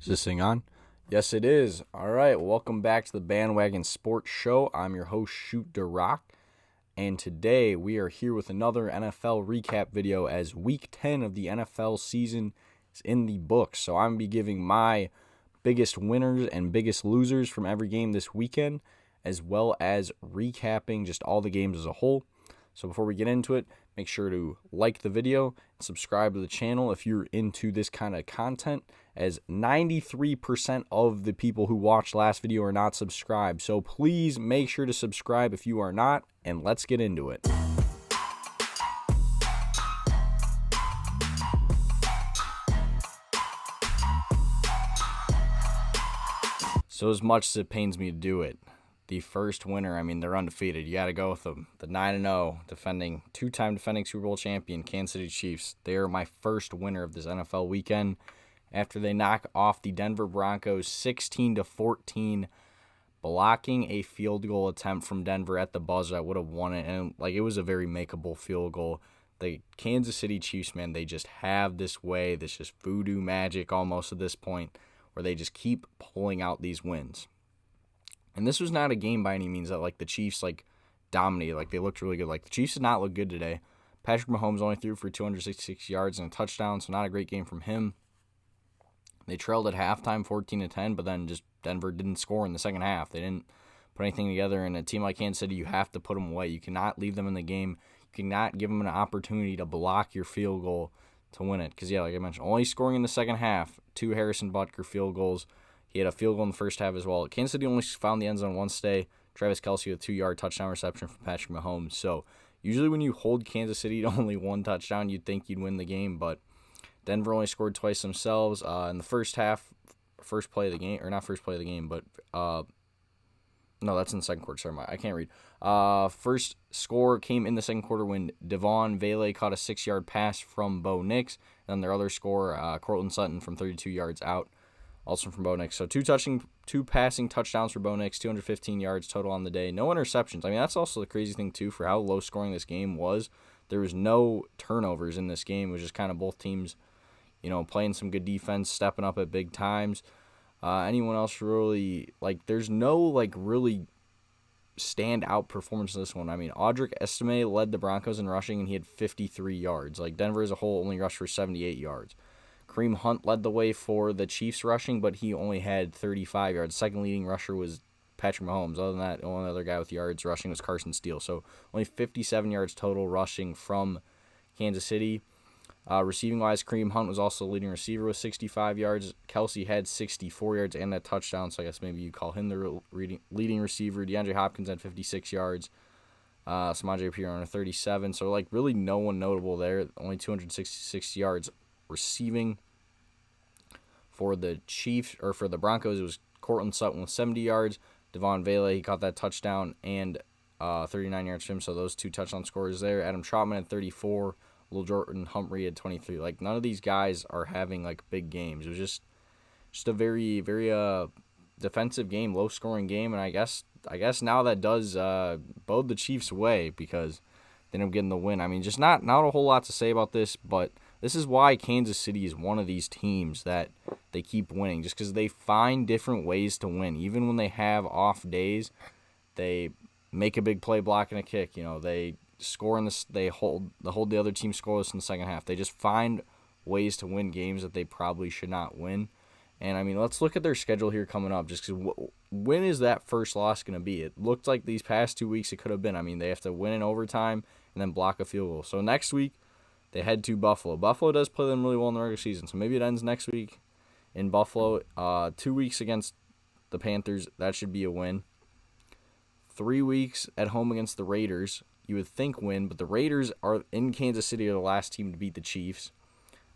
Is this thing on? Yes, it is. All right, welcome back to the Bandwagon Sports Show. I'm your host, DaRock, and today we are here with another NFL recap video as Week 10 of the NFL season is in the books. So I'm going to be giving my biggest winners and biggest losers from every game this weekend, as well as recapping just all the games as a whole. So before we get into it, make sure to like the video and subscribe to the channel if you're into this kind of content, as 93% of the people who watched last video are not subscribed. So please make sure to subscribe if you are not, and let's get into it. So as much as it pains me to do it, the first winner, they're undefeated. You got to go with them. The 9-0 two-time defending Super Bowl champion Kansas City Chiefs. They are my first winner of this NFL weekend after they knock off the Denver Broncos 16-14, blocking a field goal attempt from Denver at the buzzer that would have won it. And it was a very makeable field goal. The Kansas City Chiefs, man, they just have this way, this just voodoo magic almost at this point, where they just keep pulling out these wins. And this was not a game by any means that the Chiefs dominated. They looked really good. The Chiefs did not look good today. Patrick Mahomes only threw for 266 yards and a touchdown, so not a great game from him. They trailed at halftime 14-10, but then just Denver didn't score in the second half. They didn't put anything together. And a team like Kansas City, you have to put them away. You cannot leave them in the game. You cannot give them an opportunity to block your field goal to win it. Because, like I mentioned, only scoring in the second half, 2 Harrison Butker field goals. He had a field goal in the first half as well. Kansas City only found the end zone once today. Travis Kelce with a 2-yard touchdown reception from Patrick Mahomes. So usually when you hold Kansas City to only one touchdown, you'd think you'd win the game. But Denver only scored twice themselves in the first half, first play of the game. Or not first play of the game, but no, that's in the second quarter. Sorry, I can't read. First score came in the second quarter when Devon Vele caught a 6-yard pass from Bo Nix. And then their other score, Cortland Sutton from 32 yards out. Also from Bo Nix. So two passing touchdowns for Bo Nix, 215 yards total on the day. No interceptions. That's also the crazy thing, too, for how low scoring this game was. There was no turnovers in this game. It was just kind of both teams, playing some good defense, stepping up at big times. Anyone else really, there's no, really standout performance in this one. Audric Estime led the Broncos in rushing, and he had 53 yards. Denver as a whole only rushed for 78 yards. Kareem Hunt led the way for the Chiefs rushing, but he only had 35 yards. Second leading rusher was Patrick Mahomes. Other than that, the only other guy with yards rushing was Carson Steele. So only 57 yards total rushing from Kansas City. Receiving-wise, Kareem Hunt was also the leading receiver with 65 yards. Kelce had 64 yards and that touchdown, so I guess maybe you call him the leading receiver. DeAndre Hopkins had 56 yards. Samaje Perine 37. So, really no one notable there. Only 266 yards receiving. For the Chiefs, or for the Broncos, it was Cortland Sutton with 70 yards. Devon Vele, he caught that touchdown, and 39 yards for him, so those 2 touchdown scorers there. Adam Trautman had 34. Lil Jordan Humphrey had 23. None of these guys are having, big games. It was just a very, very defensive game, low-scoring game, and I guess now that does bode the Chiefs' way because they ended up getting the win. Just not a whole lot to say about this, but this is why Kansas City is one of these teams that they keep winning, just because they find different ways to win. Even when they have off days, they make a big play blocking a kick. They score in this. They hold the other team scoreless in the second half. They just find ways to win games that they probably should not win. And let's look at their schedule here coming up. Just because when is that first loss going to be? It looked like these past 2 weeks it could have been. They have to win in overtime and then block a field goal. So next week they head to Buffalo. Buffalo does play them really well in the regular season, so maybe it ends next week in Buffalo. 2 weeks against the Panthers, that should be a win. 3 weeks at home against the Raiders, you would think win, but the Raiders are in Kansas City are the last team to beat the Chiefs.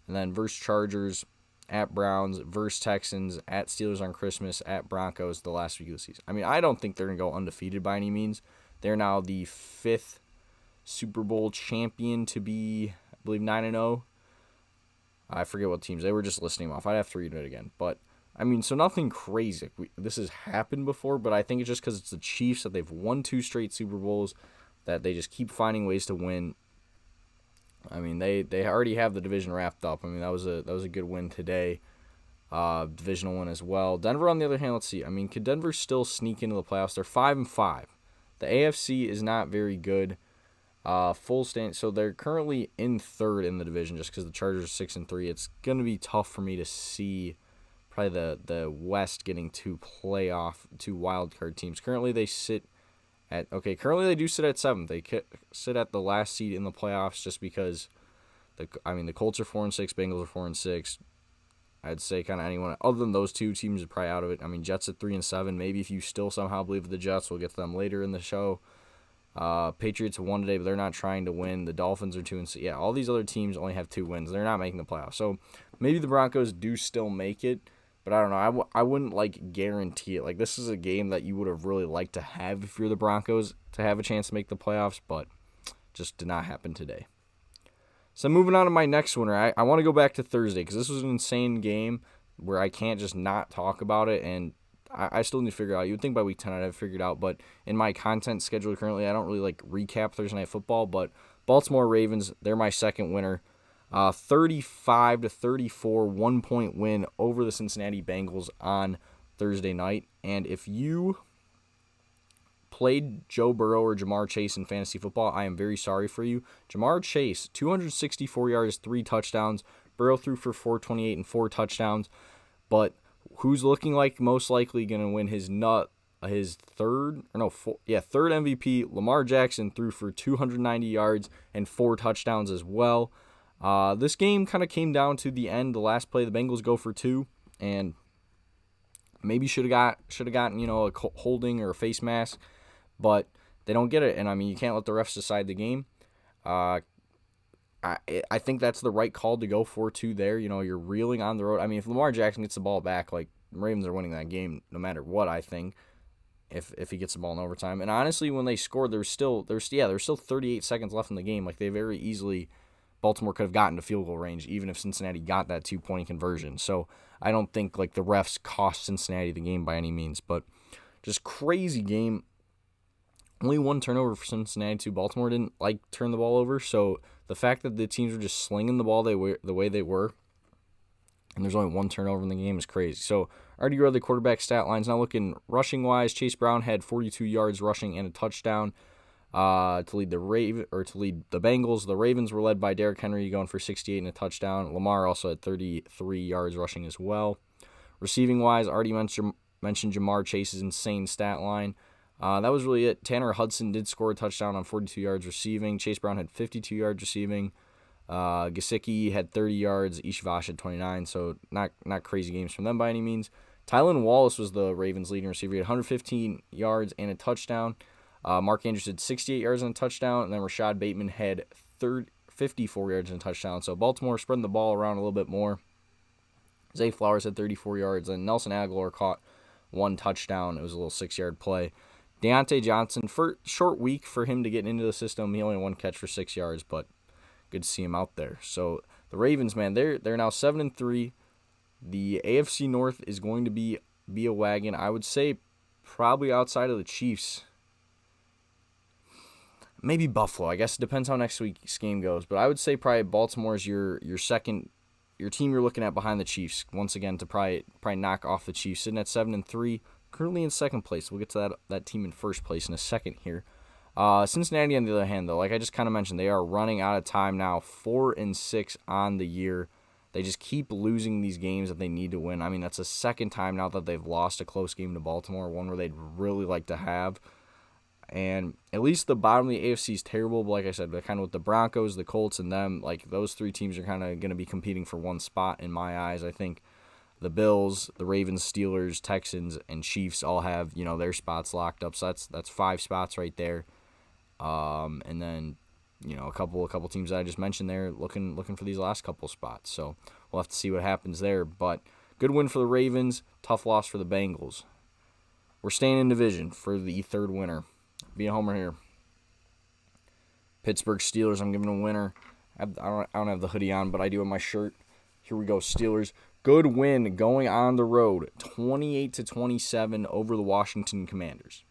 And then versus Chargers, at Browns, versus Texans, at Steelers on Christmas, at Broncos the last week of the season. I don't think they're going to go undefeated by any means. They're now the 5th Super Bowl champion to be, I believe, 9-0. I forget what teams. They were just listing them off. I'd have to read it again. But, so nothing crazy. This has happened before, but I think it's just because it's the Chiefs that they've won 2 straight Super Bowls, that they just keep finding ways to win. They already have the division wrapped up. That was a good win today. divisional win as well. Denver, on the other hand, let's see. I mean, could Denver still sneak into the playoffs? They're 5-5. The AFC is not very good. Full stand, so they're currently in third in the division just because the Chargers are 6-3. It's gonna be tough for me to see probably the West getting two wild card teams. Currently they sit at Currently they do sit at 7th. They sit at the last seed in the playoffs just because the Colts are 4-6, Bengals are 4-6. I'd say kind of anyone other than those two teams are probably out of it. I mean, Jets at 3-7. Maybe if you still somehow believe the Jets, we'll get to them later in the show. Patriots won today, but they're not trying to win. The Dolphins are 2-6. Yeah, all these other teams only have 2 wins. They're not making the playoffs. So maybe the Broncos do still make it, but I don't know. I wouldn't guarantee it. This is a game that you would have really liked to have if you're the Broncos to have a chance to make the playoffs, but just did not happen today. So moving on to my next winner, I want to go back to Thursday because this was an insane game where I can't just not talk about it, and I still need to figure it out. You would think by week 10 I'd have it figured out, but in my content schedule currently, I don't really recap Thursday Night Football, but Baltimore Ravens, they're my second winner. 35-34, 1-point win over the Cincinnati Bengals on Thursday night. And if you played Joe Burrow or Jamar Chase in fantasy football, I am very sorry for you. Jamar Chase, 264 yards, 3 touchdowns. Burrow threw for 428 and 4 touchdowns. But who's looking like most likely going to win his third MVP? Lamar Jackson threw for 290 yards and 4 touchdowns as well. This game kind of came down to the end. The last play, the Bengals go for 2, and maybe should have gotten a holding or a face mask, but they don't get it. And I mean, you can't let the refs decide the game. I think that's the right call to go for 2 there. You're reeling on the road. I mean, if Lamar Jackson gets the ball back, the Ravens are winning that game no matter what, I think, if he gets the ball in overtime. And honestly, when they scored, there's still 38 seconds left in the game. They very easily, Baltimore could have gotten to field goal range even if Cincinnati got that 2-point conversion. So I don't think the refs cost Cincinnati the game by any means, but just crazy game. Only 1 turnover for Cincinnati too. Baltimore didn't turn the ball over, so the fact that the teams were just slinging the ball the way they were, and there's only 1 turnover in the game is crazy. So I already read the quarterback stat lines. Now looking rushing wise, Chase Brown had 42 yards rushing and a touchdown to lead the Bengals. The Ravens were led by Derrick Henry going for 68 and a touchdown. Lamar also had 33 yards rushing as well. Receiving wise, already mentioned Jamar Chase's insane stat line. That was really it. Tanner Hudson did score a touchdown on 42 yards receiving. Chase Brown had 52 yards receiving. Gesicki had 30 yards. Ishvash had 29, so not crazy games from them by any means. Tylan Wallace was the Ravens' leading receiver. He had 115 yards and a touchdown. Mark Andrews had 68 yards and a touchdown, and then Rashad Bateman had 54 yards and a touchdown. So Baltimore spreading the ball around a little bit more. Zay Flowers had 34 yards, and Nelson Aguilar caught 1 touchdown. It was a little 6-yard play. Deontay Johnson, for short week for him to get into the system, he only had 1 catch for 6 yards, but good to see him out there. So the Ravens, man, they're now 7-3. The AFC North is going to be a wagon. I would say probably outside of the Chiefs. Maybe Buffalo. I guess it depends how next week's game goes. But I would say probably Baltimore's your second, your team you're looking at behind the Chiefs. Once again, to probably knock off the Chiefs. Sitting at 7-3, currently in second place. We'll get to that team in first place in a second here. Cincinnati, on the other hand, though, like I just kind of mentioned, they are running out of time now. 4-6 on the year. They just keep losing these games that they need to win. I mean, that's the second time now that they've lost a close game to Baltimore, one where they'd really like to have. And at least the bottom of the AFC is terrible, but like I said, kind of with the Broncos, the Colts, and them, like those 3 teams are kind of going to be competing for one spot in my eyes. I think the Bills, the Ravens, Steelers, Texans, and Chiefs all have, their spots locked up. So that's 5 spots right there. And then, a couple teams that I just mentioned there looking for these last couple spots. So we'll have to see what happens there. But good win for the Ravens, tough loss for the Bengals. We're staying in division for the third winner. Be a homer here. Pittsburgh Steelers, I'm giving a winner. I don't have the hoodie on, but I do have my shirt. Here we go, Steelers. Good win going on the road, 28-27 over the Washington Commanders.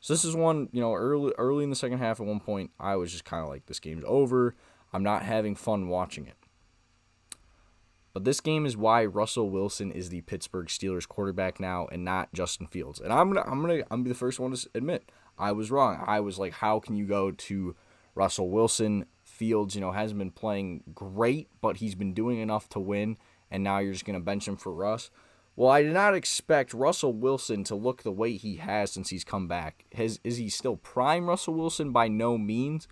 So this is one, early in the second half at one point, I was just kind of like, this game's over. I'm not having fun watching it. But this game is why Russell Wilson is the Pittsburgh Steelers quarterback now and not Justin Fields. And I'm gonna be the first one to admit I was wrong. I was like, how can you go to Russell Wilson? Fields, hasn't been playing great, but he's been doing enough to win, and now you're just gonna bench him for Russ. Well, I did not expect Russell Wilson to look the way he has since he's come back. Is he still prime Russell Wilson? By no means,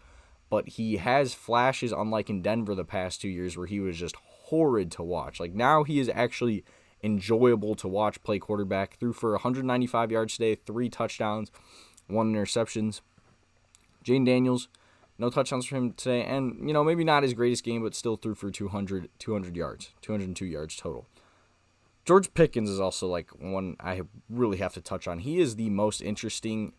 but he has flashes, unlike in Denver the past 2 years where he was just horrid to watch. Like, now he is actually enjoyable to watch play quarterback. Threw for 195 yards today, 3 touchdowns, 1 interceptions. Jane Daniels, no touchdowns for him today, and, maybe not his greatest game, but still threw for 200 yards, 202 yards total. George Pickens is also, one I really have to touch on. He is the most interesting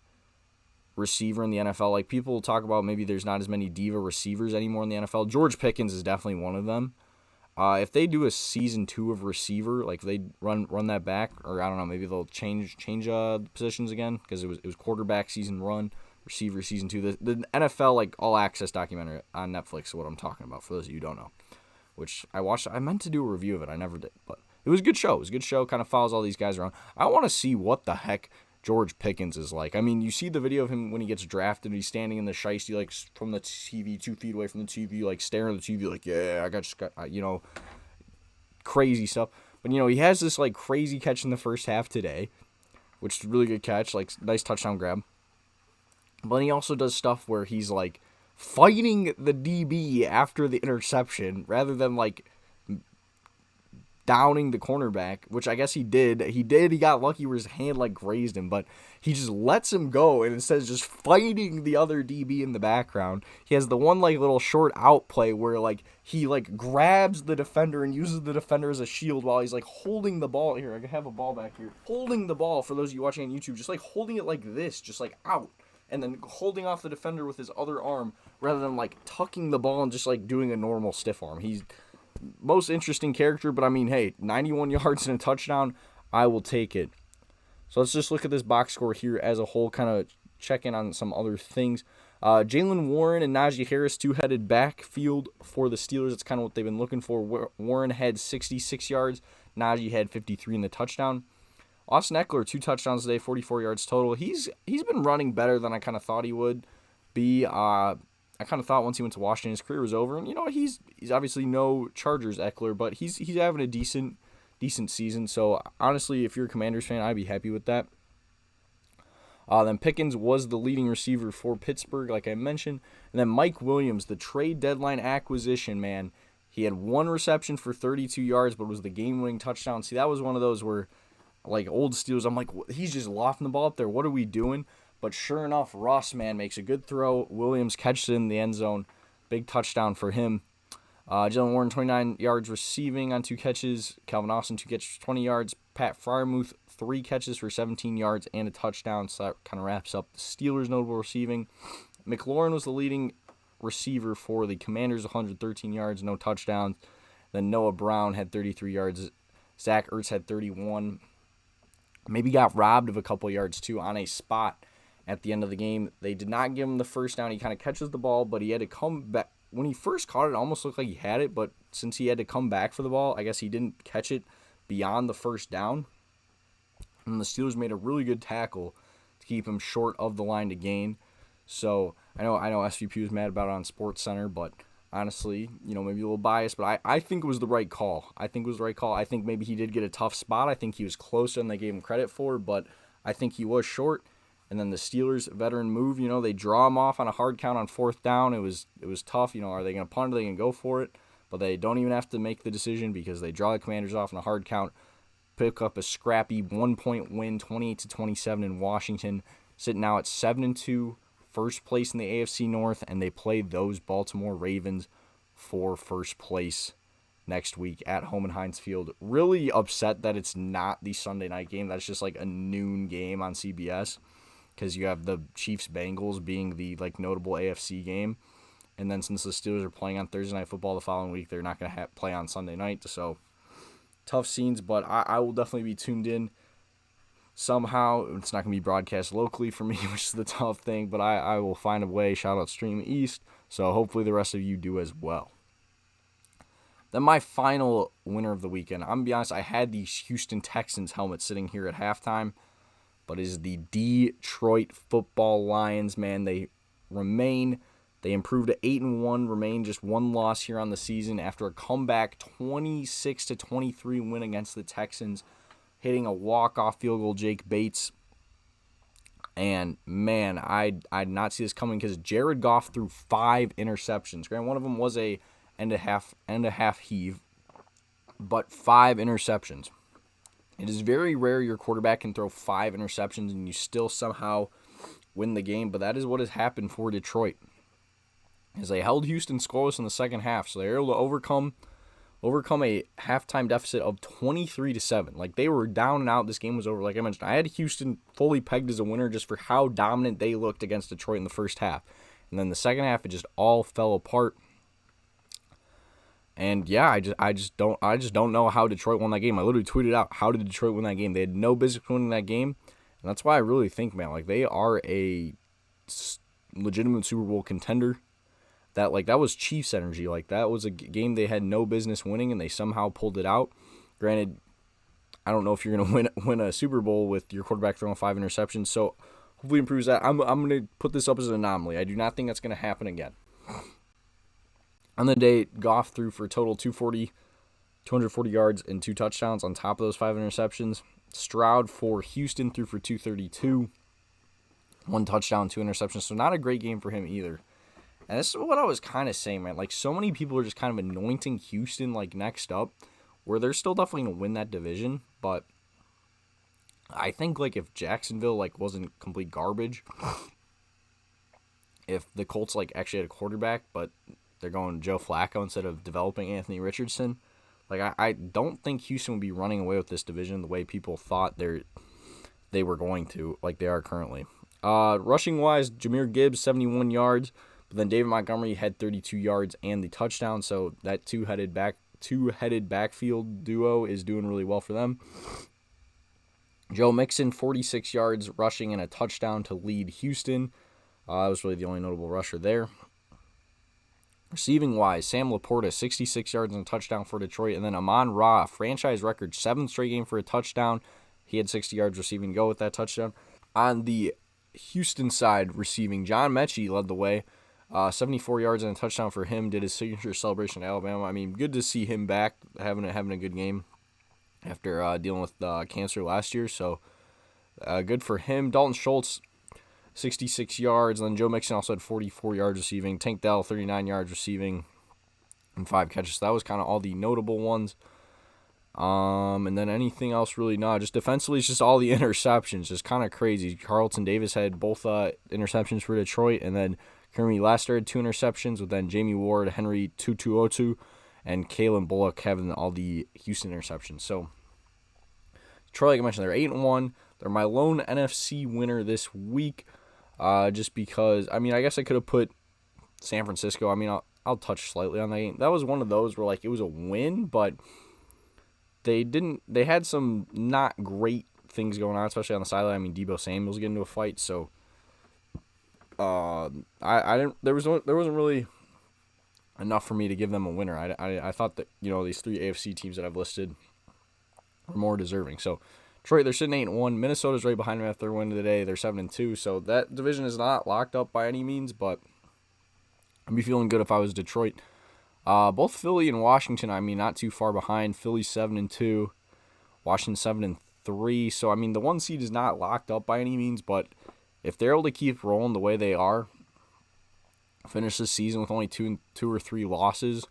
receiver in the NFL. People talk about maybe there's not as many diva receivers anymore in the NFL. George Pickens is definitely one of them. If they do a season 2 of receiver, if they run that back, or I don't know, maybe they'll change positions again, because it was quarterback season 1, receiver season 2. The NFL all access documentary on Netflix is what I'm talking about, for those of you who don't know, which I watched. I meant to do a review of it, I never did, but it was a good show. It was a good show, kind of follows all these guys around. I want to see what the heck George Pickens is like. I mean, you see the video of him when he gets drafted, and he's standing in the shiesty, from the TV, 2 feet away from the TV, staring at the TV, yeah, I just got, crazy stuff. But, he has this, crazy catch in the first half today, which is a really good catch, nice touchdown grab. But he also does stuff where he's, fighting the DB after the interception, rather than, downing the cornerback, which I guess he did. He got lucky where his hand grazed him, but he just lets him go, and instead of just fighting the other DB in the background, he has the one little short out play where he grabs the defender and uses the defender as a shield while he's holding the ball. Here, I have a ball back here. Holding the ball, for those of you watching on YouTube, just holding it like this, just out, and then holding off the defender with his other arm rather than tucking the ball and just doing a normal stiff arm. He's most interesting character, but I mean, hey, 91 yards and a touchdown, I will take it. So let's just look at this box score here as a whole, kind of check in on some other things. Jaylen Warren and Najee Harris, 2-headed backfield for the Steelers. That's kind of what they've been looking for. Warren had 66 yards. Najee had 53 in the touchdown. Austin Eckler, 2 touchdowns today, 44 yards total. He's been running better than I kind of thought he would be. I kind of thought once he went to Washington, his career was over. And, he's obviously no Chargers Eckler, but he's having a decent season. So, honestly, if you're a Commanders fan, I'd be happy with that. Then Pickens was the leading receiver for Pittsburgh, like I mentioned. And then Mike Williams, the trade deadline acquisition, man. He had 1 reception for 32 yards, but it was the game-winning touchdown. See, that was one of those where, old Steelers, I'm like, he's just lofting the ball up there. What are we doing? But sure enough, Ross, man, makes a good throw. Williams catches it in the end zone. Big touchdown for him. Jaylen Warren, 29 yards receiving on 2 catches. Calvin Austin, 2 catches, 20 yards. Pat Freiermuth, 3 catches for 17 yards and a touchdown. So that kind of wraps up the Steelers' notable receiving. McLaurin was the leading receiver for the Commanders, 113 yards, no touchdowns. Then Noah Brown had 33 yards. Zach Ertz had 31. Maybe got robbed of a couple yards, too, on a spot at the end of the game. They did not give him the first down. He kind of catches the ball, but he had to come back. When he first caught it, it almost looked like he had it, but since he had to come back for the ball, I guess he didn't catch it beyond the first down. And the Steelers made a really good tackle to keep him short of the line to gain. So I know SVP was mad about it on SportsCenter, but honestly, maybe a little biased, but I think it was the right call. I think maybe he did get a tough spot. I think he was closer than they gave him credit for, but I think he was short. And then the Steelers veteran move, they draw him off on a hard count on 4th down. It was tough. Are they going to punt? Are they going to go for it? But they don't even have to make the decision because they draw the Commanders off on a hard count, pick up a scrappy 1-point win, 28-27 in Washington, sitting now at 7-2, first place in the AFC North, and they play those Baltimore Ravens for first place next week at home in Heinz Field. Really upset that it's not the Sunday night game. That's just a noon game on CBS. Because you have the Chiefs-Bengals being the notable AFC game. And then since the Steelers are playing on Thursday Night Football the following week, they're not going to play on Sunday night. So, tough scenes, but I will definitely be tuned in somehow. It's not going to be broadcast locally for me, which is the tough thing, but I will find a way. Shout out Stream East. So, hopefully the rest of you do as well. Then my final winner of the weekend, I'm going to be honest, I had the Houston Texans helmet sitting here at halftime, but it is the Detroit Football Lions, man. They improved to 8-1, remain just one loss here on the season after a comeback 26-23 win against the Texans, hitting a walk-off field goal, Jake Bates. And, man, I did not see this coming because Jared Goff threw 5 interceptions. Granted, one of them was a end-a-half heave, but 5 interceptions. It is very rare your quarterback can throw 5 interceptions and you still somehow win the game, but that is what has happened for Detroit. As they held Houston scoreless in the second half, so they were able to overcome a halftime deficit of 23-7. Like, they were down and out. This game was over. Like I mentioned, I had Houston fully pegged as a winner just for how dominant they looked against Detroit in the first half. And then the second half, it just all fell apart. And yeah, I just don't know how Detroit won that game. I literally tweeted out, how did Detroit win that game? They had no business winning that game. And that's why I really think, man, like, they are a legitimate Super Bowl contender. That was Chiefs energy. Like, that was a game they had no business winning, and they somehow pulled it out. Granted, I don't know if you're going to win a Super Bowl with your quarterback throwing 5 interceptions, so hopefully improves that. I'm going to put this up as an anomaly. I do not think that's going to happen again. On the day, Goff threw for a total 240 yards and 2 touchdowns on top of those 5 interceptions. Stroud for Houston threw for 232, 1 touchdown, 2 interceptions, so not a great game for him either. And this is what I was kind of saying, man. Like, so many people are just kind of anointing Houston, like, next up, where they're still definitely going to win that division. But I think, like, if Jacksonville, like, wasn't complete garbage, if the Colts, like, actually had a quarterback, but they're going Joe Flacco instead of developing Anthony Richardson, like, I don't think Houston would be running away with this division the way people thought they were going to, like they are currently. Rushing-wise, Jahmyr Gibbs, 71 yards. But then David Montgomery had 32 yards and the touchdown, so that two-headed backfield duo is doing really well for them. Joe Mixon, 46 yards rushing and a touchdown to lead Houston. That was really the only notable rusher there. Receiving-wise, Sam Laporta, 66 yards and a touchdown for Detroit. And then Amon-Ra, franchise record, 7th straight game for a touchdown. He had 60 yards receiving go with that touchdown. On the Houston side, receiving, John Mechie led the way. 74 yards and a touchdown for him. Did his signature celebration at Alabama. I mean, good to see him back, having a good game after dealing with cancer last year. So, good for him. Dalton Schultz, 66 yards. And then Joe Mixon also had 44 yards receiving. Tank Dell, 39 yards receiving and 5 catches. So that was kind of all the notable ones. And then anything else really? No, just defensively, it's just all the interceptions. Just kind of crazy. Carlton Davis had both interceptions for Detroit, and then Kermit Laster had 2 interceptions, with then Jamie Ward, Henry TuTuotu, and Kalen Bullock having all the Houston interceptions. So, Detroit, like I mentioned, they're 8-1. They're my lone NFC winner this week. Just because, I mean, I guess I could have put San Francisco. I mean, I'll touch slightly on that game. That was one of those where, like, it was a win, but they had some not great things going on, especially on the sideline. I mean, Deebo Samuel's getting into a fight, so there wasn't really enough for me to give them a winner. I thought that, these 3 AFC teams that I've listed were more deserving. So Detroit, they're sitting 8-1. Minnesota's right behind them after their win today. They're 7-2. So that division is not locked up by any means, but I'd be feeling good if I was Detroit. Both Philly and Washington, I mean, not too far behind. Philly 7-2, Washington 7-3. So I mean, the 1 seed is not locked up by any means, but if they're able to keep rolling the way they are, finish this season with only two or three losses,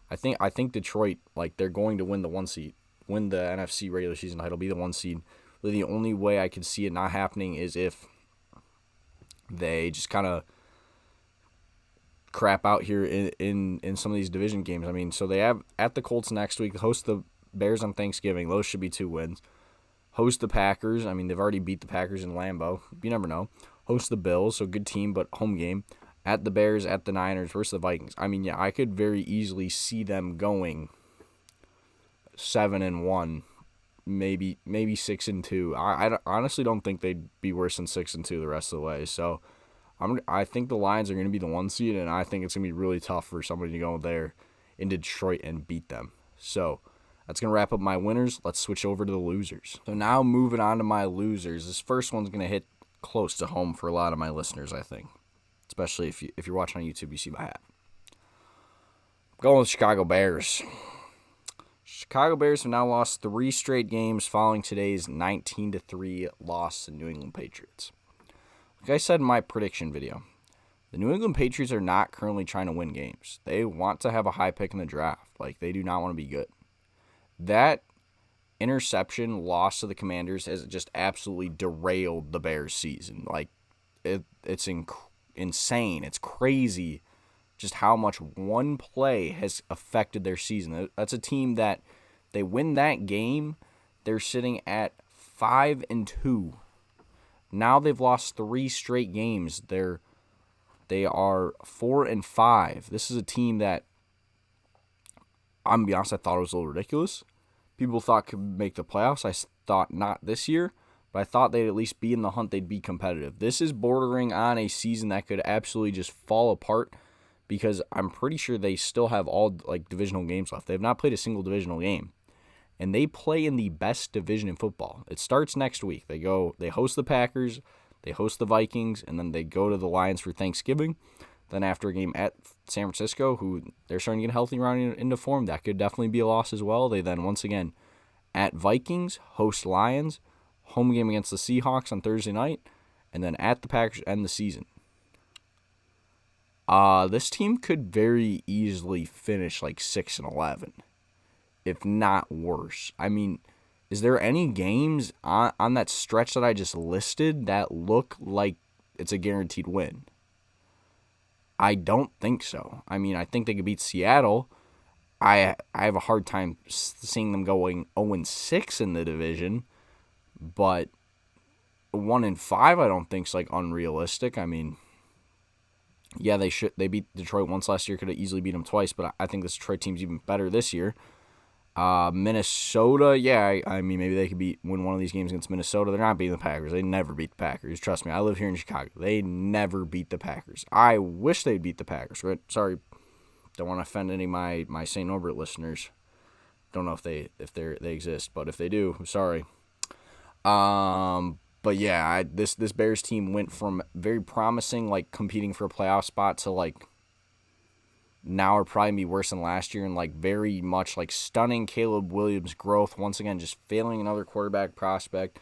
I think Detroit, like, they're going to win the 1 seed, win the NFC regular season title, be the 1 seed. Really, the only way I could see it not happening is if they just kind of crap out here in some of these division games. I mean, so they have at the Colts next week, host the Bears on Thanksgiving. Those should be 2 wins. Host the Packers. I mean, they've already beat the Packers in Lambeau. You never know. Host the Bills, so good team, but home game. At the Bears, at the Niners, versus the Vikings. I mean, yeah, I could very easily see them going 7-1, maybe 6-2. I honestly don't think they'd be worse than 6-2 the rest of the way. So I think the Lions are going to be the 1 seed, and I think it's going to be really tough for somebody to go there in Detroit and beat them. So that's going to wrap up my winners. Let's switch over to the losers. So now moving on to my losers. This first one's going to hit close to home for a lot of my listeners, I think. Especially if you're watching on YouTube, you see my hat. I'm going with Chicago Bears. Chicago Bears have now lost 3 straight games following today's 19-3 loss to New England Patriots. Like I said in my prediction video, the New England Patriots are not currently trying to win games. They want to have a high pick in the draft. Like, they do not want to be good. That interception loss to the Commanders has just absolutely derailed the Bears' season. Like, it's insane. It's crazy just how much one play has affected their season. That's a team that they win that game, they're sitting at 5-2. Now they've lost 3 straight games. They are 4-5. This is a team that, I'm going to be honest, I thought it was a little ridiculous. People thought could make the playoffs. I thought not this year, but I thought they'd at least be in the hunt. They'd be competitive. This is bordering on a season that could absolutely just fall apart because I'm pretty sure they still have all like divisional games left. They have not played a single divisional game. And they play in the best division in football. It starts next week. They host the Packers, they host the Vikings, and then they go to the Lions for Thanksgiving. Then after a game at San Francisco, who they're starting to get healthy running into form, that could definitely be a loss as well. They then once again at Vikings, host Lions, home game against the Seahawks on Thursday night, and then at the Packers end the season. This team could very easily finish like 6-11. If not worse. I mean, is there any games on that stretch that I just listed that look like it's a guaranteed win? I don't think so. I mean, I think they could beat Seattle. I have a hard time seeing them going 0-6 in the division, but 1-5 I don't think is like unrealistic. I mean, yeah, they beat Detroit once last year, could have easily beat them twice, but I think this Detroit team's even better this year. Minnesota, yeah, I mean, maybe they could win one of these games against Minnesota. They're not beating the Packers. They never beat the Packers. Trust me, I live here in Chicago. They never beat the Packers. I wish they'd beat the Packers. Right? Sorry, don't want to offend any of my St. Norbert listeners. Don't know if they exist, but if they do, I'm sorry. But yeah, this Bears team went from very promising, like competing for a playoff spot, to like now are probably be worse than last year, and like very much like stunning Caleb Williams' growth. Once again, just failing another quarterback prospect.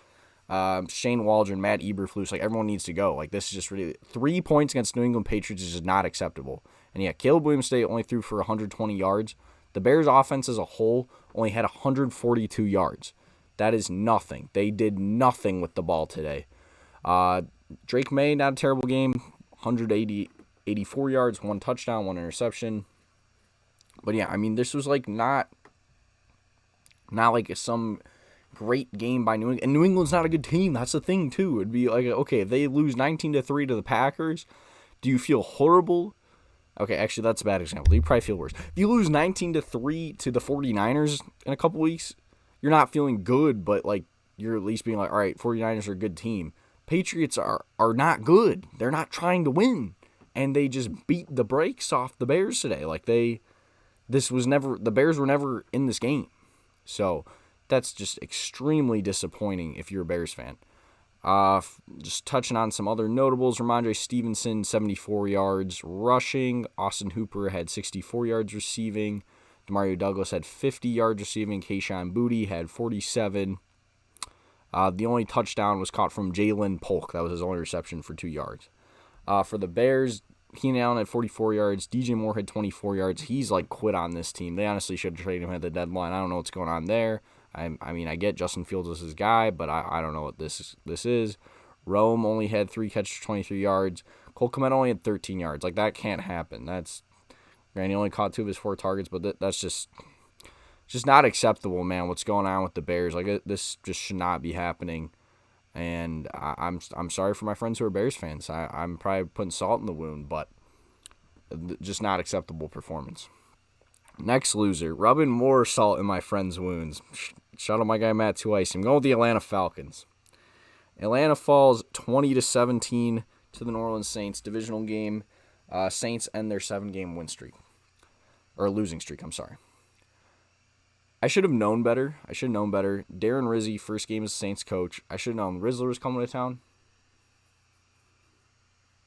Shane Waldron, Matt Eberflus, like everyone needs to go. Like this is just really 3 points against New England Patriots is just not acceptable. And yeah, Caleb Williams only threw for 120 yards. The Bears offense as a whole only had 142 yards. That is nothing. They did nothing with the ball today. Drake May, not a terrible game. 84 yards, 1 touchdown, 1 interception. But yeah, I mean, this was like not like some great game by New England. And New England's not a good team. That's the thing, too. It'd be like, okay, if they lose 19-3 to the Packers, do you feel horrible? Okay, actually, that's a bad example. You probably feel worse. If you lose 19-3 to the 49ers in a couple weeks, you're not feeling good, but like you're at least being like, all right, 49ers are a good team. Patriots are not good. They're not trying to win. And they just beat the brakes off the Bears today. Like the Bears were never in this game. So that's just extremely disappointing if you're a Bears fan. Just touching on some other notables. Ramondre Stevenson, 74 yards rushing. Austin Hooper had 64 yards receiving. Demario Douglas had 50 yards receiving. Kayshon Boutte had 47. The only touchdown was caught from Jalen Polk. That was his only reception for 2 yards. For the Bears, Keenan Allen had 44 yards. DJ Moore had 24 yards. He's like quit on this team. They honestly should have traded him at the deadline. I don't know what's going on there. I mean, I get Justin Fields was his guy, but I don't know what this is. Rome only had 3 catches for 23 yards. Cole Kmet only had 13 yards. Like, that can't happen. He only caught 2 of his 4 targets, but that's just not acceptable, man, what's going on with the Bears. Like, this just should not be happening. And I'm sorry for my friends who are Bears fans. I'm probably putting salt in the wound, but just not acceptable performance. Next loser, rubbing more salt in my friends' wounds. Shout out my guy Matt Tuice. I'm going with the Atlanta Falcons. Atlanta falls 20-17 to the New Orleans Saints. Divisional game. Saints end their 7-game win streak. Or losing streak, I'm sorry. I should have known better. Darren Rizzi, first game as Saints coach. I should have known Rizzler was coming to town.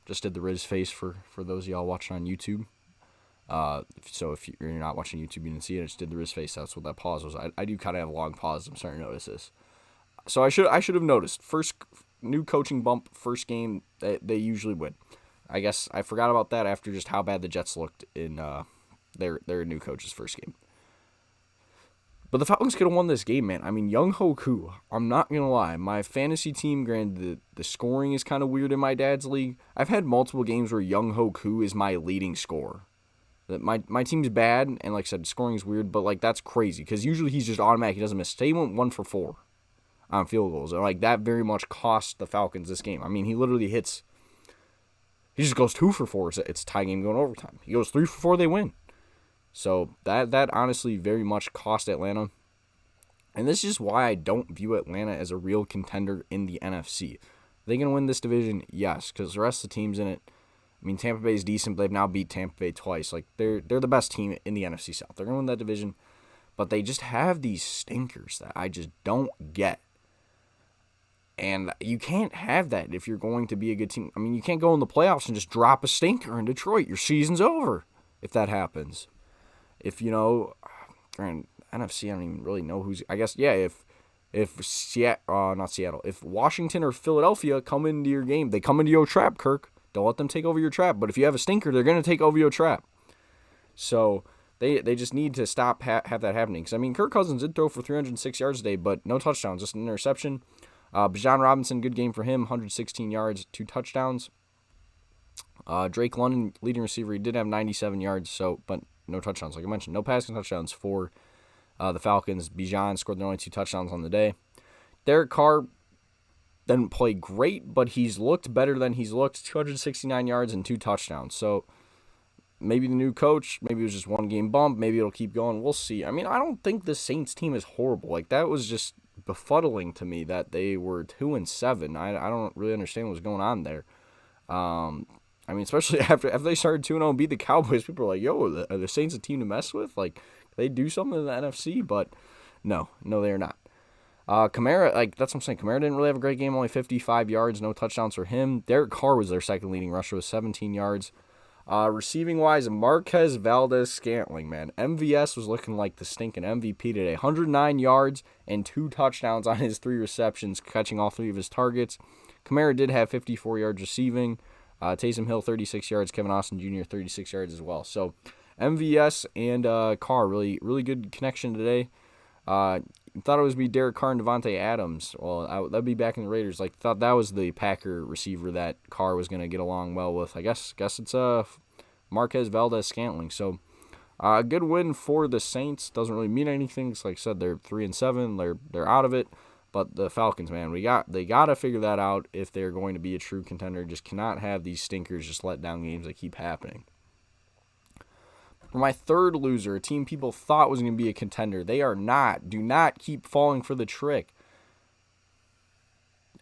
Just did the Riz face for those of y'all watching on YouTube. So if you're not watching YouTube, you didn't see it. I just did the Riz face. That's what that pause was. I do kind of have a long pause. I'm starting to notice this. So I should have noticed. First new coaching bump, first game, they usually win. I guess I forgot about that after just how bad the Jets looked in their new coach's first game. But the Falcons could have won this game, man. I mean, Young Hoku, I'm not going to lie. My fantasy team, granted, the scoring is kind of weird in my dad's league. I've had multiple games where Young Hoku is my leading scorer. My team's bad, and like I said, scoring is weird, but like that's crazy because usually he's just automatic. He doesn't miss. Today he went 1 for 4 on field goals, and like that very much cost the Falcons this game. I mean, he literally hits. He just goes 2 for 4. It's a tie game going overtime. He goes 3 for 4, they win. So that honestly very much cost Atlanta. And this is just why I don't view Atlanta as a real contender in the NFC. Are they going to win this division? Yes, because the rest of the teams in it, I mean, Tampa Bay is decent. But they've now beat Tampa Bay twice. Like they're the best team in the NFC South. They're going to win that division. But they just have these stinkers that I just don't get. And you can't have that if you're going to be a good team. I mean, you can't go in the playoffs and just drop a stinker in Detroit. Your season's over if that happens. If, NFC, I don't even really know who's, I guess, yeah, if Washington or Philadelphia come into your game, they come into your trap, Kirk. Don't let them take over your trap. But if you have a stinker, they're going to take over your trap. So they just need to stop have that happening. Because, I mean, Kirk Cousins did throw for 306 yards today, but no touchdowns, just an interception. Bijan Robinson, good game for him, 116 yards, 2 touchdowns. Drake London, leading receiver, he did have 97 yards, but no touchdowns. Like I mentioned, no passing touchdowns for the Falcons. Bijan scored their only 2 touchdowns on the day. Derek Carr didn't play great, but he's looked better than he's looked. 269 yards and 2 touchdowns. So maybe the new coach, maybe it was just one game bump. Maybe it'll keep going. We'll see. I mean, I don't think the Saints team is horrible. Like that was just befuddling to me that they were 2-7. I don't really understand what's going on there. I mean, especially after they started 2-0 and beat the Cowboys, people were like, yo, are the Saints a team to mess with? Like, they do something in the NFC, but no, they are not. Kamara, that's what I'm saying. Kamara didn't really have a great game, only 55 yards, no touchdowns for him. Derek Carr was their second leading rusher with 17 yards. Receiving-wise, Marquez Valdez-Scantling, man. MVS was looking like the stinking MVP today. 109 yards and 2 touchdowns on his 3 receptions, catching all 3 of his targets. Kamara did have 54 yards receiving. Taysom Hill, 36 yards. Kevin Austin Jr., 36 yards as well. So, MVS and Carr, really, really good connection today. Thought it was be Derek Carr and Devontae Adams. Well, that'd be back in the Raiders. Thought that was the Packer receiver that Carr was going to get along well with. I guess it's Marquez Valdez-Scantling. So, a good win for the Saints. Doesn't really mean anything. Like I said, they're 3-7. They're out of it. But the Falcons, man, they got to figure that out if they're going to be a true contender. Just cannot have these stinkers just let down games that keep happening. For my third loser, a team people thought was going to be a contender, they are not. Do not keep falling for the trick.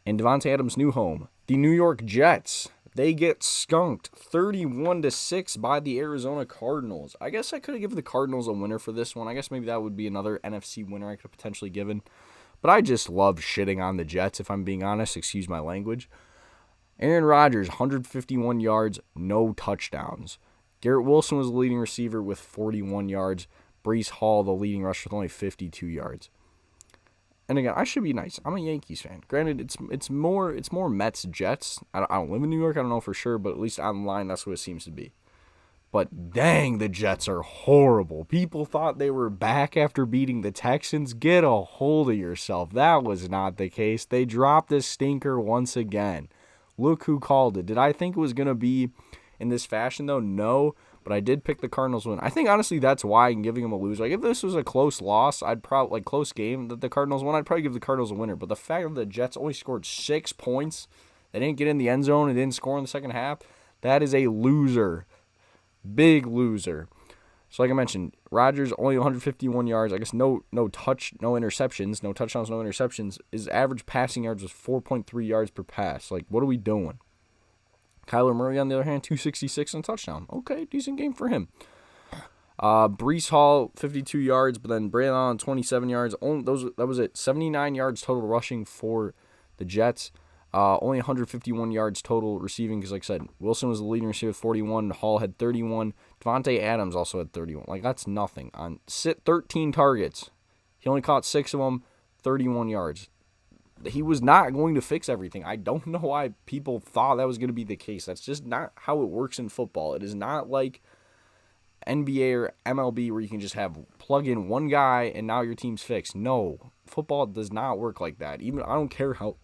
And Devontae Adams' new home, the New York Jets. They get skunked 31-6 by the Arizona Cardinals. I guess I could have given the Cardinals a winner for this one. I guess maybe that would be another NFC winner I could have potentially given. But I just love shitting on the Jets, if I'm being honest. Excuse my language. Aaron Rodgers, 151 yards, no touchdowns. Garrett Wilson was the leading receiver with 41 yards. Breece Hall, the leading rusher, with only 52 yards. And again, I should be nice. I'm a Yankees fan. Granted, it's more Mets Jets. I don't live in New York. I don't know for sure, but at least online, that's what it seems to be. But dang, the Jets are horrible. People thought they were back after beating the Texans. Get a hold of yourself. That was not the case. They dropped this stinker once again. Look who called it. Did I think it was going to be in this fashion, though? No, but I did pick the Cardinals win. I think, honestly, that's why I'm giving them a loser. Like, if this was a close loss, close game that the Cardinals won, I'd probably give the Cardinals a winner. But the fact that the Jets only scored 6 points, they didn't get in the end zone and didn't score in the second half, that is a loser. Big loser. So like I mentioned, Rodgers only 151 yards. I guess no interceptions, no touchdowns, no interceptions. His average passing yards was 4.3 yards per pass. Like, what are we doing? Kyler Murray, on the other hand, 266 and a touchdown. Okay, decent game for him. Brees Hall, 52 yards, but then Braylon Allen, 27 yards. That was it. 79 yards total rushing for the Jets. Only 151 yards total receiving because, like I said, Wilson was the leading receiver with 41. Hall had 31. Devontae Adams also had 31. Like, that's nothing. On 13 targets. He only caught 6 of them, 31 yards. He was not going to fix everything. I don't know why people thought that was going to be the case. That's just not how it works in football. It is not like NBA or MLB where you can just plug in one guy and now your team's fixed. No, football does not work like that. Even I don't care how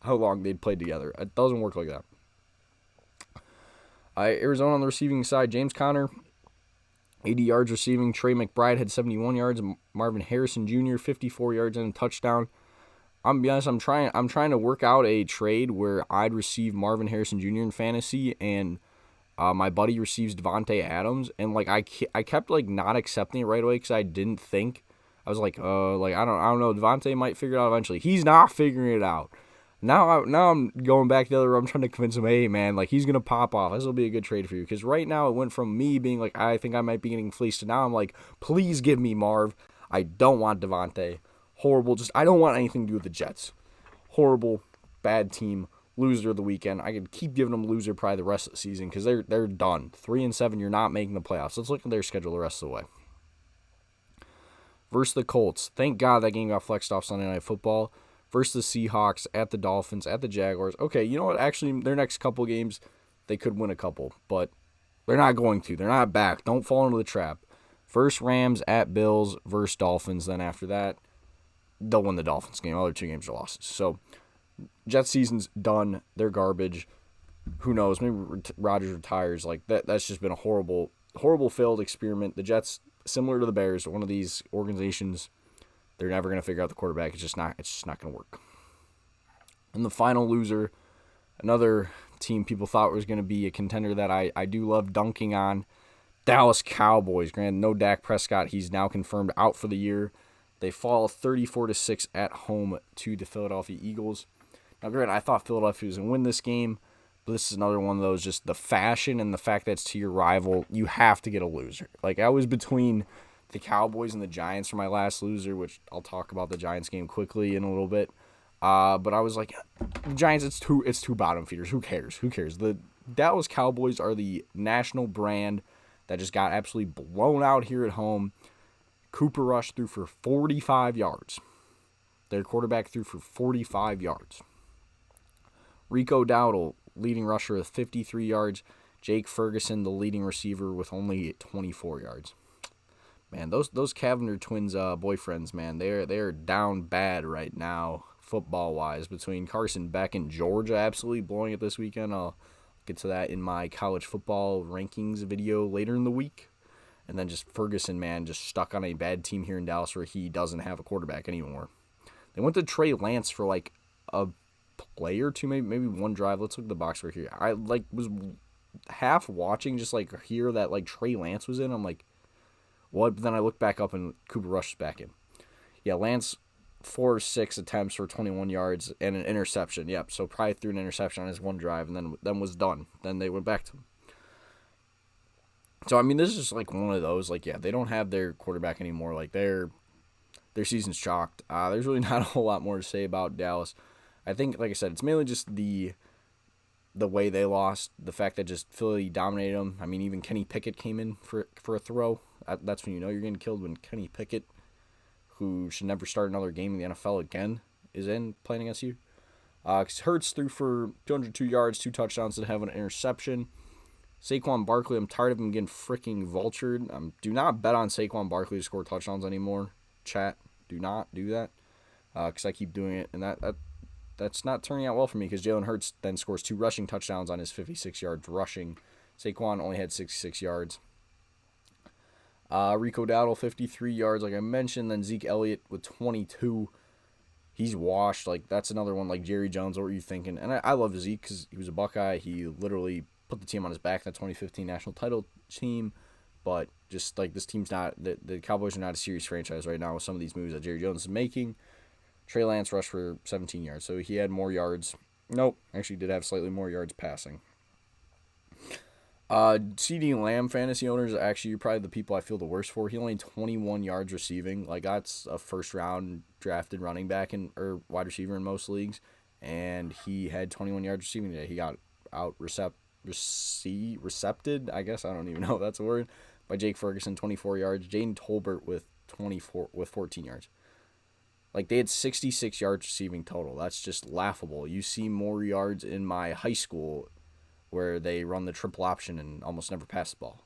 long they'd played together. It doesn't work like that. Arizona on the receiving side, James Conner, 80 yards receiving. Trey McBride had 71 yards. Marvin Harrison Jr., 54 yards and a touchdown. I'm gonna be honest, I'm trying to work out a trade where I'd receive Marvin Harrison Jr. in fantasy and my buddy receives Devontae Adams, and like I kept like not accepting it right away because I didn't think. I was like I don't know. Devontae might figure it out eventually. He's not figuring it out. Now I'm going back the other way. I'm trying to convince him, hey man, like he's gonna pop off. This will be a good trade for you because right now it went from me being like I think I might be getting fleeced to now I'm like, please give me Marv. I don't want Devontae. Horrible. Just I don't want anything to do with the Jets. Horrible, bad team. Loser of the weekend. I could keep giving them loser probably the rest of the season because they're done. 3-7, you're not making the playoffs. Let's look at their schedule the rest of the way. Versus the Colts. Thank God that game got flexed off Sunday Night Football. Versus the Seahawks, at the Dolphins, at the Jaguars. Okay, you know what? Actually, their next couple games, they could win a couple, but they're not going to. They're not back. Don't fall into the trap. Versus Rams, at Bills, versus Dolphins. Then after that, they'll win the Dolphins game. Other 2 games are losses. So, Jets season's done. They're garbage. Who knows? Maybe Rodgers retires. Like that's just been a horrible failed experiment. The Jets, similar to the Bears, are one of these organizations. They're never going to figure out the quarterback. It's just not going to work. And the final loser, another team people thought was going to be a contender that I do love dunking on, Dallas Cowboys. Granted, no Dak Prescott. He's now confirmed out for the year. They fall 34-6 at home to the Philadelphia Eagles. Now, granted, I thought Philadelphia was going to win this game, but this is another one of those, just the fashion and the fact that it's to your rival, you have to get a loser. Like, I was between the Cowboys and the Giants for my last loser, which I'll talk about the Giants game quickly in a little bit. But I was like, the Giants, it's two bottom feeders. Who cares? The Dallas Cowboys are the national brand that just got absolutely blown out here at home. Cooper Rush threw for 45 yards. Their quarterback threw for 45 yards. Rico Dowdle, leading rusher with 53 yards. Jake Ferguson, the leading receiver, with only 24 yards. Man, those Cavender twins boyfriends, man, they're down bad right now, football-wise, between Carson Beck and Georgia absolutely blowing it this weekend. I'll get to that in my college football rankings video later in the week. And then just Ferguson, man, just stuck on a bad team here in Dallas where he doesn't have a quarterback anymore. They went to Trey Lance for like a play or two, maybe one drive. Let's look at the box score here. I like was half watching, just like hear that like Trey Lance was in. I'm like, what? But then I look back up and Cooper Rush is back in. Yeah, Lance 4 or 6 attempts for 21 yards and an interception. Yep, so probably threw an interception on his one drive and then was done. Then they went back to him. So I mean, this is just like one of those. Like, yeah, they don't have their quarterback anymore. Like their season's chalked. There's really not a whole lot more to say about Dallas. I think, like I said, it's mainly just the way they lost, the fact that just Philly dominated them. I mean, even Kenny Pickett came in for a throw. That's when you know you're getting killed, when Kenny Pickett, who should never start another game in the NFL again, is in playing against you. Hurts threw for 202 yards, 2 touchdowns, and have an interception. Saquon Barkley, I'm tired of him getting freaking vultured. Do not bet on Saquon Barkley to score touchdowns anymore. Chat, do not do that, because I keep doing it, and that's not turning out well for me, because Jalen Hurts then scores 2 rushing touchdowns on his 56 yards rushing. Saquon only had 66 yards. Rico Dowdle, 53 yards, like I mentioned. Then Zeke Elliott with 22. He's washed. Like, that's another one like Jerry Jones. What were you thinking? And I love Zeke because he was a Buckeye. He literally put the team on his back, that 2015 national title team. But just like this team's not, the Cowboys are not a serious franchise right now with some of these moves that Jerry Jones is making. Trey Lance rushed for 17 yards, so he had more yards. Nope, actually did have slightly more yards passing. CD Lamb fantasy owners, actually, you're probably the people I feel the worst for. He only had 21 yards receiving. Like, that's a first round drafted running back or wide receiver in most leagues. And he had 21 yards receiving today. He got out recepted, I guess. I don't even know if that's a word. By Jake Ferguson, 24 yards. Jaden Tolbert with 14 yards. Like, they had 66 yards receiving total. That's just laughable. You see more yards in my high school where they run the triple option and almost never pass the ball.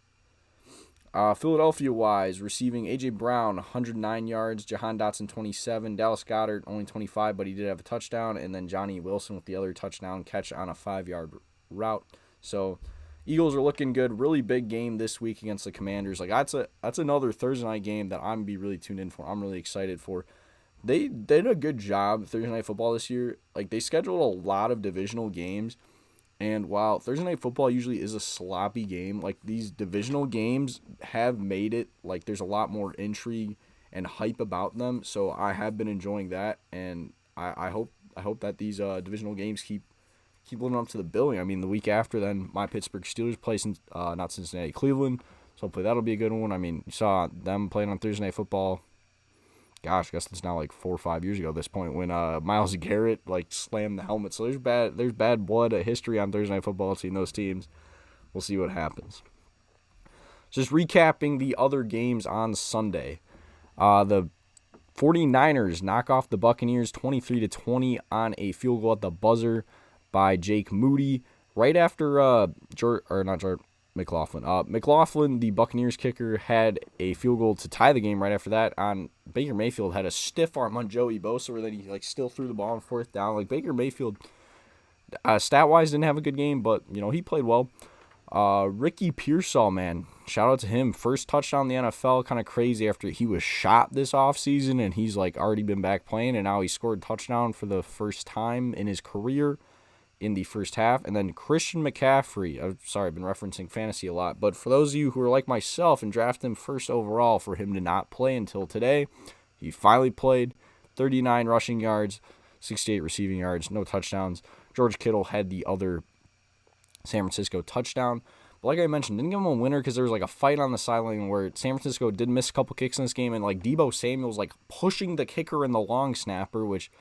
Philadelphia-wise, receiving A.J. Brown, 109 yards, Jahan Dotson, 27, Dallas Goedert, only 25, but he did have a touchdown, and then Johnny Wilson with the other touchdown catch on a 5-yard route. So, Eagles are looking good. Really big game this week against the Commanders. Like, that's another Thursday night game that I'm going to be really tuned in for. I'm really excited for. They did a good job Thursday Night Football this year. Like, they scheduled a lot of divisional games. And while Thursday Night Football usually is a sloppy game, like, these divisional games have made it, like, there's a lot more intrigue and hype about them. So I have been enjoying that, and I hope that these divisional games keep living up to the billing. I mean, the week after, then my Pittsburgh Steelers play not Cincinnati, Cleveland. So hopefully that'll be a good one. I mean, you saw them playing on Thursday Night Football. Gosh, I guess it's now like 4 or 5 years ago at this point when Myles Garrett like slammed the helmet. So there's bad blood, a history on Thursday Night Football between those teams. We'll see what happens. Just recapping the other games on Sunday. The 49ers knock off the Buccaneers 23-20 on a field goal at the buzzer by Jake Moody. Right after McLaughlin, the Buccaneers kicker, had a field goal to tie the game right after that. On Baker Mayfield had a stiff arm on Joey Bosa where then he like still threw the ball on 4th down. Like, Baker Mayfield, stat-wise, didn't have a good game, but he played well. Ricky Pearsall, man, shout out to him. First touchdown in the NFL, kind of crazy after he was shot this offseason and he's like already been back playing, and now he scored a touchdown for the first time in his career in the first half. And then Christian McCaffrey, I've been referencing fantasy a lot, but for those of you who are like myself and drafted him first overall, for him to not play until today, he finally played. 39 rushing yards, 68 receiving yards, no touchdowns. George Kittle had the other San Francisco touchdown. But like I mentioned, didn't give him a winner because there was like a fight on the sideline where San Francisco did miss a couple kicks in this game, and like Deebo Samuel's like pushing the kicker and the long snapper, which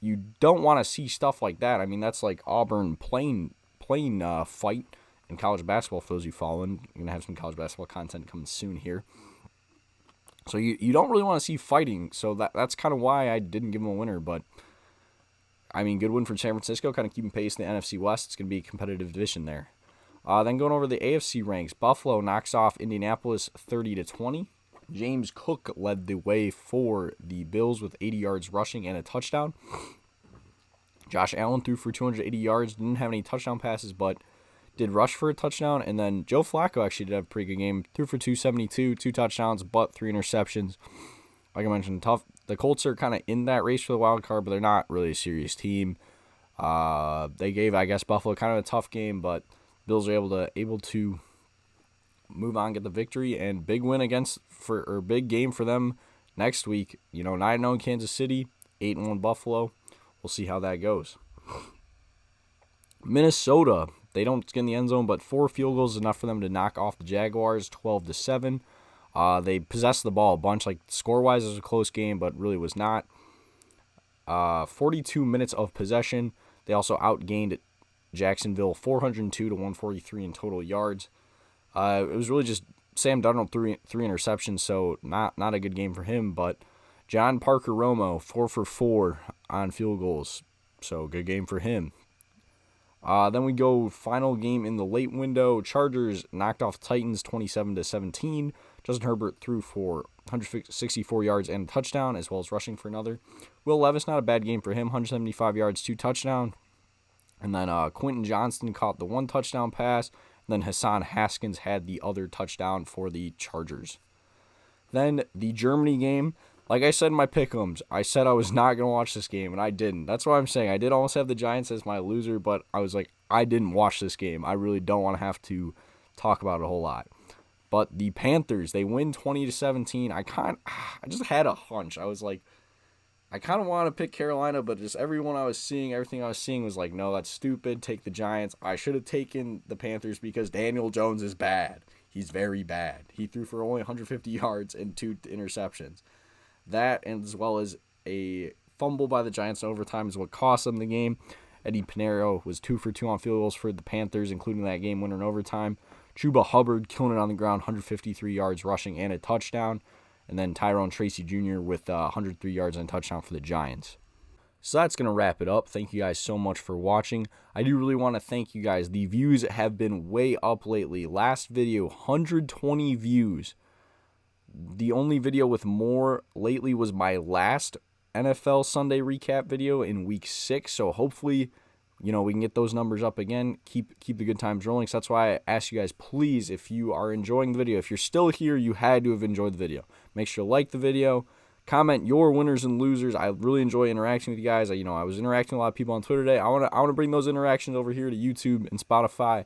you don't want to see stuff like that. I mean, that's like Auburn plain fight in college basketball. For those you following, you're going to have some college basketball content coming soon here. So you don't really want to see fighting. So that's kind of why I didn't give him a winner. But, I mean, good win for San Francisco, kind of keeping pace in the NFC West. It's going to be a competitive division there. Then going over the AFC ranks, Buffalo knocks off Indianapolis 30-20. James Cook led the way for the Bills with 80 yards rushing and a touchdown. Josh Allen threw for 280 yards, didn't have any touchdown passes, but did rush for a touchdown. And then Joe Flacco actually did have a pretty good game. Threw for 272, 2 touchdowns, but 3 interceptions. Like I mentioned, tough. The Colts are kind of in that race for the wild card, but they're not really a serious team. They gave, I guess, Buffalo kind of a tough game, but Bills are able to move on, get the victory, and big win big game for them next week. 9-0 Kansas City, 8-1 Buffalo. We'll see how that goes. Minnesota, they don't get in the end zone, but 4 field goals is enough for them to knock off the Jaguars 12-7. They possessed the ball a bunch. Like, score-wise, it was a close game, but really was not. 42 minutes of possession. They also outgained Jacksonville 402-143 in total yards. It was really just Sam Darnold three interceptions, so not a good game for him. But John Parker Romo 4 for 4 on field goals, so good game for him. Then we go final game in the late window. Chargers knocked off Titans 27-17. Justin Herbert threw for 164 yards and a touchdown, as well as rushing for another. Will Levis, not a bad game for him, 175 yards, 2 touchdowns. And then Quentin Johnston caught the 1 touchdown pass. Then Hassan Haskins had the other touchdown for the Chargers. Then the Germany game. Like I said in my pick'ems, I said I was not going to watch this game, and I didn't. That's what I'm saying. I did almost have the Giants as my loser, but I was like, I didn't watch this game. I really don't want to have to talk about it a whole lot. But the Panthers, they win 20-17. I just had a hunch. I was like, I kind of want to pick Carolina, but just everything I was seeing was like, no, that's stupid. Take the Giants. I should have taken the Panthers because Daniel Jones is bad. He's very bad. He threw for only 150 yards and 2 interceptions. That, and as well as a fumble by the Giants in overtime, is what cost them the game. Eddie Pinheiro was 2 for 2 on field goals for the Panthers, including that game winner in overtime. Chuba Hubbard killing it on the ground, 153 yards rushing and a touchdown. And then Tyrone Tracy Jr. with 103 yards and a touchdown for the Giants. So that's going to wrap it up. Thank you guys so much for watching. I do really want to thank you guys. The views have been way up lately. Last video, 120 views. The only video with more lately was my last NFL Sunday recap video in week 6. So hopefully, we can get those numbers up again. Keep the good times rolling. So that's why I ask you guys, please, if you are enjoying the video, if you're still here, you had to have enjoyed the video. Make sure to like the video. Comment your winners and losers. I really enjoy interacting with you guys. I was interacting with a lot of people on Twitter today. I want to bring those interactions over here to YouTube and Spotify.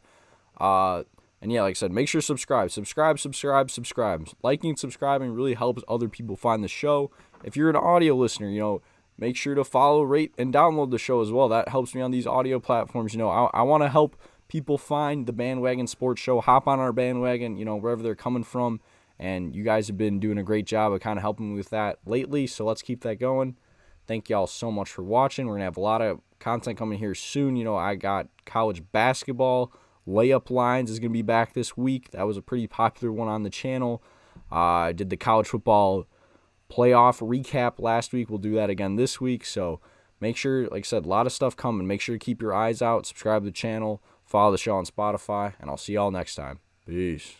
And yeah, like I said, make sure to subscribe. Liking and subscribing really helps other people find the show. If you're an audio listener, make sure to follow, rate, and download the show as well. That helps me on these audio platforms. I want to help people find the Bandwagon Sports Show. Hop on our bandwagon, wherever they're coming from. And you guys have been doing a great job of kind of helping me with that lately. So let's keep that going. Thank y'all so much for watching. We're going to have a lot of content coming here soon. I got college basketball. Layup Lines is going to be back this week. That was a pretty popular one on the channel. I did the college football playoff recap last week. We'll do that again this week. So make sure, like I said, a lot of stuff coming. Make sure to keep your eyes out. Subscribe to the channel. Follow the show on Spotify. And I'll see y'all next time. Peace.